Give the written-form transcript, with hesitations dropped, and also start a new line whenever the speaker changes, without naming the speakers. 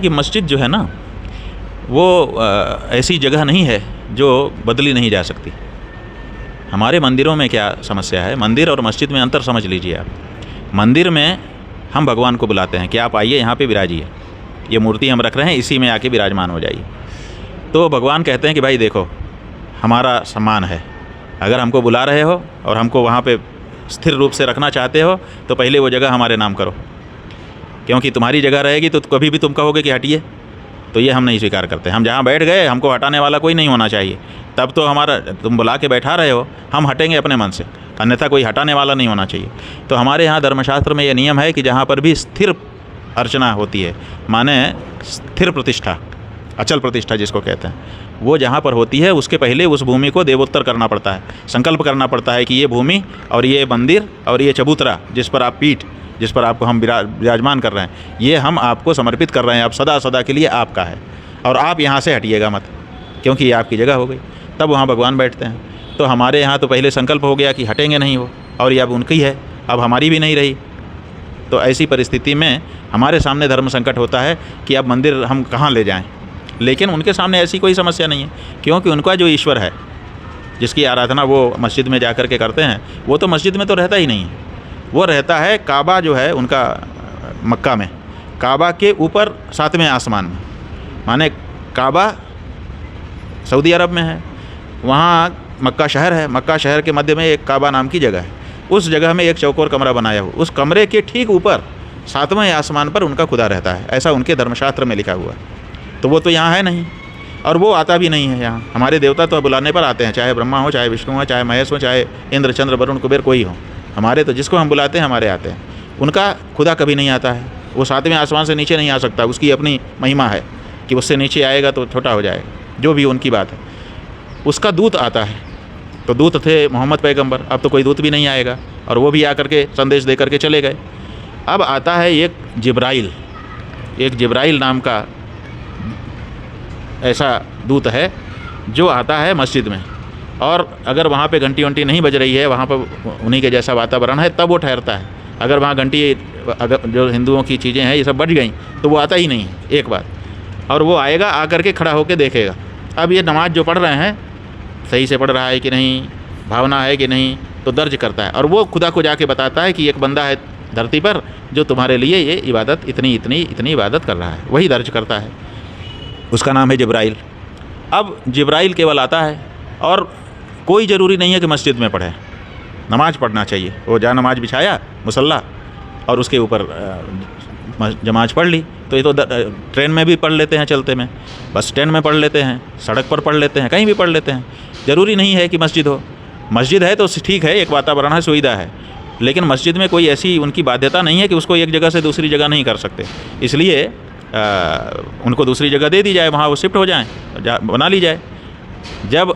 कि मस्जिद जो है ना वो ऐसी जगह नहीं है जो बदली नहीं जा सकती। हमारे मंदिरों में क्या समस्या है, मंदिर और मस्जिद में अंतर समझ लीजिए आप। मंदिर में हम भगवान को बुलाते हैं कि आप आइए यहाँ पे विराजिए, ये मूर्ति हम रख रहे हैं, इसी में आके विराजमान हो जाइए। तो भगवान कहते हैं कि भाई देखो हमारा सम्मान है, अगर हमको बुला रहे हो और हमको वहाँ पे स्थिर रूप से रखना चाहते हो तो पहले वो जगह हमारे नाम करो, क्योंकि तुम्हारी जगह रहेगी तो कभी भी तुम कहोगे कि हटिए। तो ये हम नहीं स्वीकार करते। हम जहाँ बैठ गए हमको हटाने वाला कोई नहीं होना चाहिए। तब तो हमारा, तुम बुला के बैठा रहे हो, हम हटेंगे अपने मन से, अन्यथा कोई हटाने वाला नहीं होना चाहिए। तो हमारे यहाँ धर्मशास्त्र में ये नियम है कि जहाँ पर भी स्थिर अर्चना होती है, माने स्थिर प्रतिष्ठा, अचल प्रतिष्ठा जिसको कहते हैं, वो जहाँ पर होती है उसके पहले उस भूमि को देवोत्तर करना पड़ता है, संकल्प करना पड़ता है कि ये भूमि और ये मंदिर और ये चबूतरा जिस पर आप पीठ, जिस पर आपको हम विराजमान कर रहे हैं, ये हम आपको समर्पित कर रहे हैं, अब सदा सदा के लिए आपका है और आप यहाँ से हटिएगा मत, क्योंकि ये आपकी जगह हो गई। तब वहाँ भगवान बैठते हैं। तो हमारे यहाँ तो पहले संकल्प हो गया कि हटेंगे नहीं वो, और ये अब उनकी है, अब हमारी भी नहीं रही। तो ऐसी परिस्थिति में हमारे सामने धर्म संकट होता है कि अब मंदिर हम कहाँ ले जाएँ। लेकिन उनके सामने ऐसी कोई समस्या नहीं है, क्योंकि उनका जो ईश्वर है जिसकी आराधना वो मस्जिद में जा कर के करते हैं, वो तो मस्जिद में तो रहता ही नहीं है, वो रहता है काबा जो है उनका मक्का में, काबा के ऊपर 7वें आसमान में। माने काबा सऊदी अरब में है, वहाँ मक्का शहर है, मक्का शहर के मध्य में एक काबा नाम की जगह है, उस जगह में एक चौकोर कमरा बनाया हुआ, उस कमरे के ठीक ऊपर 7वें आसमान पर उनका खुदा रहता है, ऐसा उनके धर्मशास्त्र में लिखा हुआ है। तो वो तो यहाँ है नहीं, और वो आता भी नहीं है यहाँ। हमारे देवता तो बुलाने पर आते हैं, चाहे ब्रह्मा हो, चाहे विष्णु हो, चाहे महेश हो, चाहे इंद्र चंद्र वरुण कुबेर कोई हो, हमारे तो जिसको हम बुलाते हैं हमारे आते हैं। उनका खुदा कभी नहीं आता है, वो 7वें आसमान से नीचे नहीं आ सकता, उसकी अपनी महिमा है कि उससे नीचे आएगा तो छोटा हो जाएगा, जो भी उनकी बात है। उसका दूत आता है, तो दूत थे मोहम्मद पैगंबर, अब तो कोई दूत भी नहीं आएगा, और वो भी आकर के संदेश दे करके चले गए। अब आता है एक जिब्राइल नाम का ऐसा दूत है जो आता है मस्जिद में, और अगर वहाँ पे घंटी वंटी नहीं बज रही है, वहाँ पर उन्हीं के जैसा वातावरण है, तब वो ठहरता है। अगर वहाँ घंटी, अगर जो हिंदुओं की चीज़ें हैं ये सब बज गई तो वो आता ही नहीं है एक बार, और वो आएगा, आकर के खड़ा होकर देखेगा अब ये नमाज जो पढ़ रहे हैं सही से पढ़ रहा है कि नहीं, भावना है कि नहीं, तो दर्ज करता है, और वो खुदा को जाके बताता है कि एक बंदा है धरती पर जो तुम्हारे लिए ये इबादत इतनी इतनी इतनी इबादत कर रहा है, वही दर्ज करता है। उसका नाम है जिब्राइल। अब जिब्राइल केवल आता है, और कोई ज़रूरी नहीं है कि मस्जिद में पढ़े, नमाज पढ़ना चाहिए। वो जहाँ नमाज बिछाया मुसल्ला और उसके ऊपर जमाज पढ़ ली, तो ये तो ट्रेन में भी पढ़ लेते हैं, चलते में, बस स्टैंड में पढ़ लेते हैं, सड़क पर पढ़ लेते हैं, कहीं भी पढ़ लेते हैं। ज़रूरी नहीं है कि मस्जिद हो। मस्जिद है तो ठीक है, एक वातावरण है, सुविधा है, लेकिन मस्जिद में कोई ऐसी उनकी बाध्यता नहीं है कि उसको एक जगह से दूसरी जगह नहीं कर सकते। इसलिए उनको दूसरी जगह दे दी जाए, वहाँ वो शिफ्ट हो जाएँ, बना ली जाए। जब